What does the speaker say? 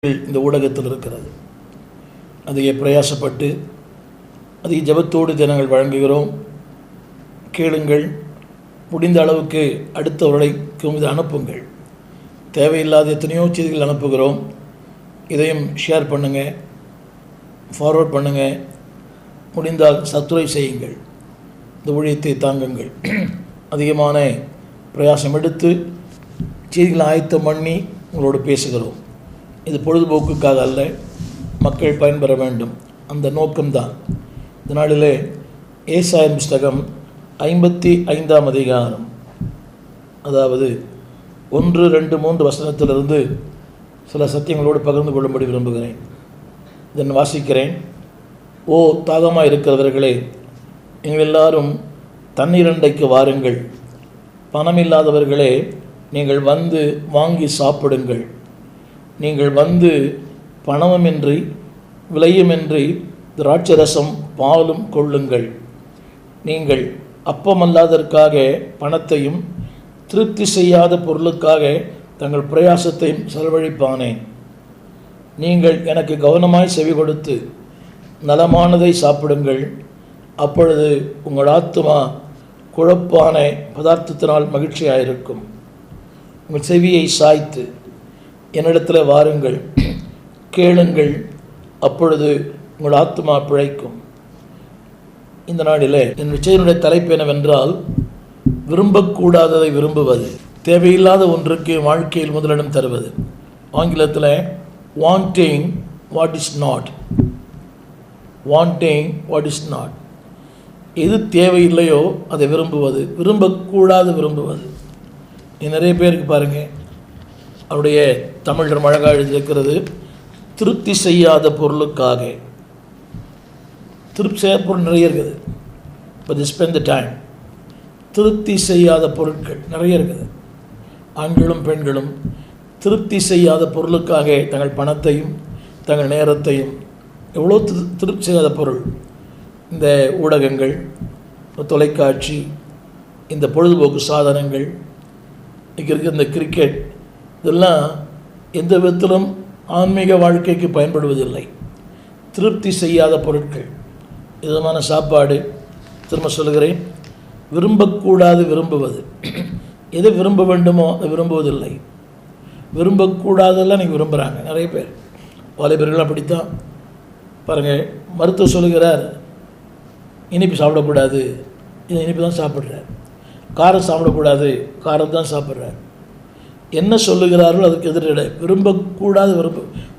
இந்த ஊடகத்தில் இருக்கிறது. அதை பிரயாசப்பட்டு அதை ஜெபத்தோடு தினங்கள் வழங்குகிறோம். கேளுங்கள், முடிந்த அளவுக்கு அடுத்தவர்களுக்கு இதை அனுப்புங்கள். தேவையில்லாத எத்தனையோ செய்திகள் அனுப்புகிறோம். இதையும் ஷேர் பண்ணுங்கள், ஃபார்வர்ட் பண்ணுங்கள். முடிந்தால் சப்ஸ்கிரைப் செய்யுங்கள். இந்த ஊழியத்தை தாங்குங்கள். அதிகமான பிரயாசம் எடுத்து செய்திகளை ஆயத்தம் பண்ணி உங்களோடு பேசுகிறோம். இது பொழுதுபோக்குக்காக அல்ல, மக்கள் பயன்பெற வேண்டும், அந்த நோக்கம்தான். இந்த நாளிலே ஏசாயா புஸ்தகம் 55ஆம் அதிகாரம், அதாவது 1, 2, 3 வசனத்திலிருந்து சில சத்தியங்களோடு பகிர்ந்து கொள்ளும்படி விரும்புகிறேன். இதன் வாசிக்கிறேன். ஓ தாகமாக இருக்கிறவர்களே, நீங்கள் எல்லாரும் தண்ணீர் அண்டைக்கு வாருங்கள். பணமில்லாதவர்களே, நீங்கள் வந்து வாங்கி சாப்பிடுங்கள். நீங்கள் வந்து பணமுமின்றி விலையுமின்றி திராட்சரசம் பாலும் கொள்ளுங்கள். நீங்கள் அப்பமல்லாதற்காக பணத்தையும் திருப்தி செய்யாத பொருளுக்காக தங்கள் பிரயாசத்தையும் செலவழிப்பானேன். நீங்கள் எனக்கு கவனமாய் செவி கொடுத்து நலமானதை சாப்பிடுங்கள். அப்பொழுது உங்கள் ஆத்துமா குழப்பான பதார்த்தத்தினால் மகிழ்ச்சியாயிருக்கும். உங்கள் செவியை சாய்த்து என்னிடத்தில் வாருங்கள், கேளுங்கள், அப்பொழுது உங்கள் ஆத்துமா பிழைக்கும். இந்த நாளில் என் விஜயனுடைய தலைப்பு என்னவென்றால், விரும்பக்கூடாததை விரும்புவது, தேவையில்லாத ஒன்றுக்கு வாழ்க்கையில் முதலிடம் தருவது. ஆங்கிலத்தில் wanting what is not, wanting what is not. எது தேவையில்லையோ அதை விரும்புவது, விரும்பக்கூடாது விரும்புவது. நிறைய பேருக்கு பாருங்கள், அவருடைய தமிழர் அழகாக எழுதியிருக்கிறது, திருப்தி செய்யாத பொருளுக்காக. திருப்தி செய்யாத பொருள் நிறைய இருக்குது. But spend the time. திருப்தி செய்யாத பொருட்கள் நிறைய இருக்குது. ஆண்களும் பெண்களும் திருப்தி செய்யாத பொருளுக்காக தங்கள் பணத்தையும் தங்கள் நேரத்தையும், எவ்வளோ திருப்தி செய்யாத பொருள். இந்த ஊடகங்கள், தொலைக்காட்சி, இந்த பொழுதுபோக்கு சாதனங்கள், இங்கே இருக்கிற இந்த கிரிக்கெட், இதெல்லாம் எந்த விதத்திலும் ஆன்மீக வாழ்க்கைக்கு பயன்படுவதில்லை. திருப்தி செய்யாத பொருட்கள். விதமான சாப்பாடு, திரும்ப சொல்கிறேன், விரும்பக்கூடாது விரும்புவது. எது விரும்ப வேண்டுமோ அதை விரும்புவதில்லை. விரும்பக்கூடாதெல்லாம் நீங்கள் விரும்புகிறாங்க நிறைய பேர். வாலிபர்கள் அப்படித்தான் பாருங்கள். மருத்துவர் சொல்லுகிறார், இனிப்பு சாப்பிடக்கூடாது, இது இனிப்பு தான் சாப்பிட்றார். காரம் சாப்பிடக்கூடாது, காரம் தான் சாப்பிட்றார். என்ன சொல்லுகிறார்கள் அதுக்கு எதிரிட. விரும்பக்கூடாது